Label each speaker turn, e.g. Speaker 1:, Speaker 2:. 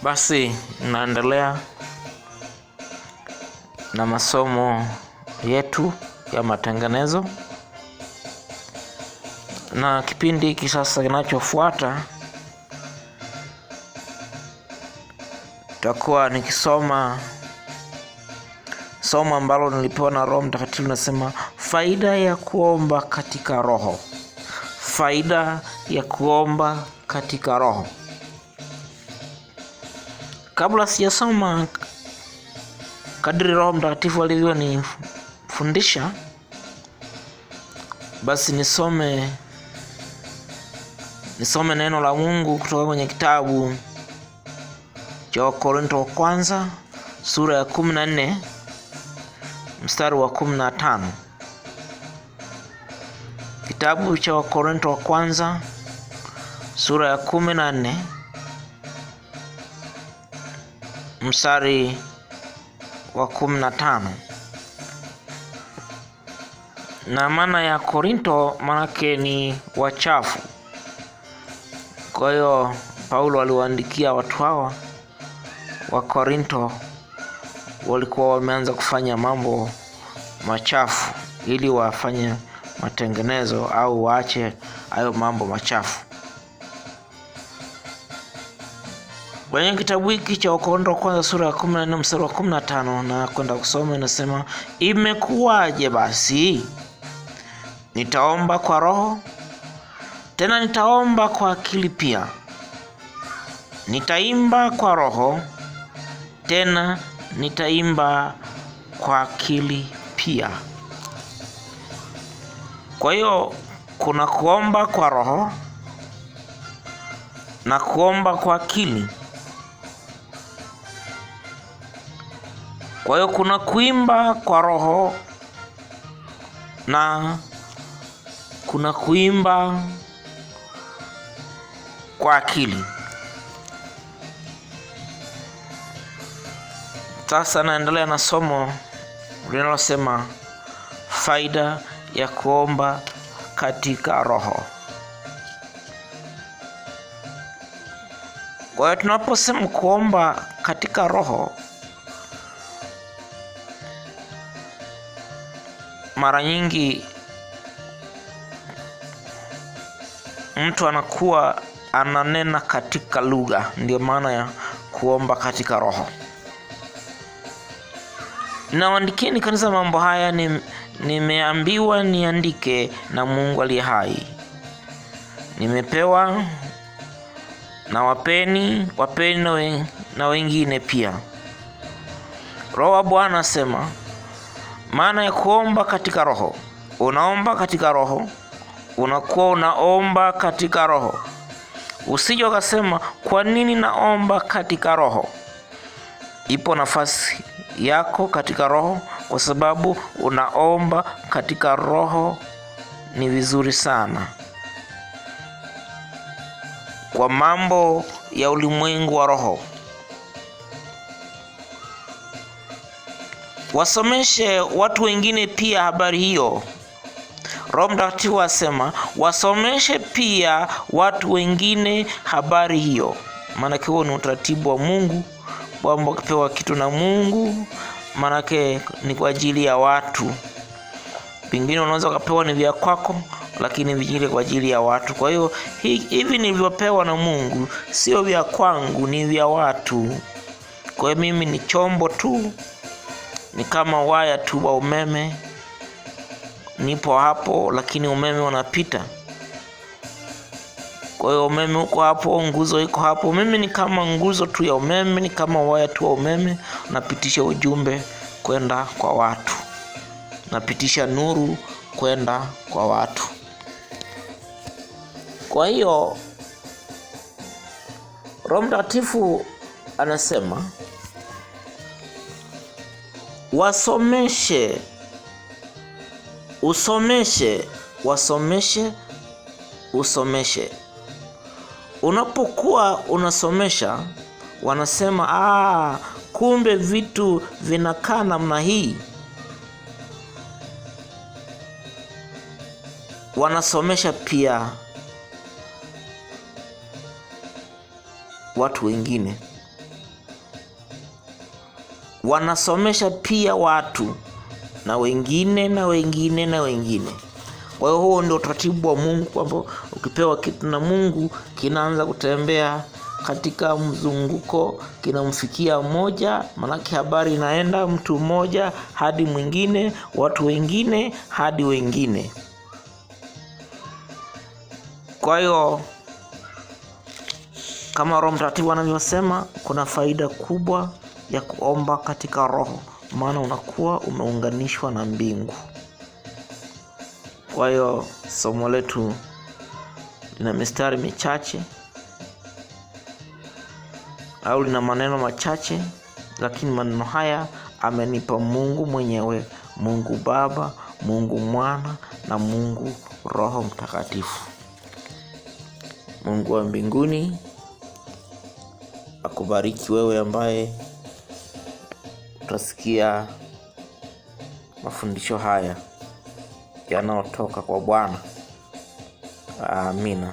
Speaker 1: Basi naendelea na masomo yetu ya matengenezo, na kipindi hiki sasa kinachofuata tutakuwa nikisoma somo ambalo nilipewa na Roho Mtakatifu, nasema faida ya kuomba katika Roho. Faida ya kuomba katika Roho. Kabla sijasoma kadri Roho Mtakatifu alivyonifundisha, basi nisome neno la Mungu kutoka kwenye kitabu cha Wakorintho wa kwanza sura ya 14 mstari wa 15. Kitabu cha Wakorintho wa kwanza sura ya 14 mstari wa 15. Na maana ya Korinto manake ni wachafu. Kwa hiyo Paulo aliwaandikia watu hawa wa Korinto, walikuwa wameanza kufanya mambo machafu ili wafanye matengenezo au waache hayo mambo machafu. Kwenye kitabu hiki cha Wakorintho wa kwanza sura ya 14 mstari wa 15 na kwenda kusoma, inasema imekuwaje basi? Nitaomba kwa roho, tena nitaomba kwa akili pia. Nitaimba kwa roho, tena nitaimba kwa akili pia. Kwa hiyo kuna kuomba kwa roho na kuomba kwa akili. Kwa hiyo kuna kuimba kwa roho na kuna kuimba kwa akili. Sasa naendelea na somo linalosema faida ya kuomba katika roho. Kwa hiyo tunaposema kuomba katika roho, mara nyingi mtu anakuwa ananena katika lugha, ndio maana ya kuomba katika roho. Nawaandikieni kanisa mambo haya, nimeambiwa niandike na Mungu aliye hai. Nimepewa na wapeni na wengine pia. Roho wa Bwana asema, maana ya kuomba katika roho. Unaomba katika roho, unakuwa unaomba katika roho. Usije ukasema kwa nini naomba katika roho. Ipo nafasi yako katika roho, kwa sababu unaomba katika roho ni vizuri sana. Kwa mambo ya ulimwengu wa roho, wasomeshe watu wengine pia habari hiyo. Roho Mtakatifu asema wasomeshe pia watu wengine habari hiyo. Maana huo ni utaratibu wa Mungu. Kwamba ukipewa kitu na Mungu, manake ni kwa ajili ya watu. Pengine unaweza kupewa ni vya kwako, lakini vingine kwa ajili ya watu. Kwa hiyo hivi nilivyopewa na Mungu sio vya kwangu, ni vya watu. Kwa hiyo mimi ni chombo tu, ni kama waya tu wa umeme. Nipo hapo, lakini umeme unapita. Kwa hiyo umeme uko hapo, nguzo iko hapo. Mimi ni kama nguzo tu ya umeme, ni kama waya tu wa umeme, napitisha ujumbe kwenda kwa watu. Napitisha nuru kwenda kwa watu. Kwa hiyo Roho Mtakatifu anasema wasomeshe, usomeshe. Unapokuwa unasomesha, wanasema kumbe vitu vinakaa namna hii. Wanasomesha pia watu wengine. wanasomesha pia watu na wengine na wengine na wengine. Kwa hiyo huo ndio utaratibu wa Mungu, kwamba ukipewa kitu na Mungu kinaanza kutembea katika mzunguko, kinamfikia mmoja, manake habari inaenda mtu mmoja hadi mwingine, watu wengine hadi wengine. Kwa hiyo kama Roho Mtakatifu anavyosema, kuna faida kubwa ya kuomba katika roho, maana unakuwa umeunganishwa na mbingu. Kwa hiyo somo letu lina mistari michache au lina maneno machache, lakini maneno haya amenipa Mungu mwenyewe, Mungu Baba, Mungu Mwana na Mungu Roho Mtakatifu. Mungu wa mbinguni akubariki wewe ambaye utasikia mafundisho haya yanayotoka kwa Bwana. Amina.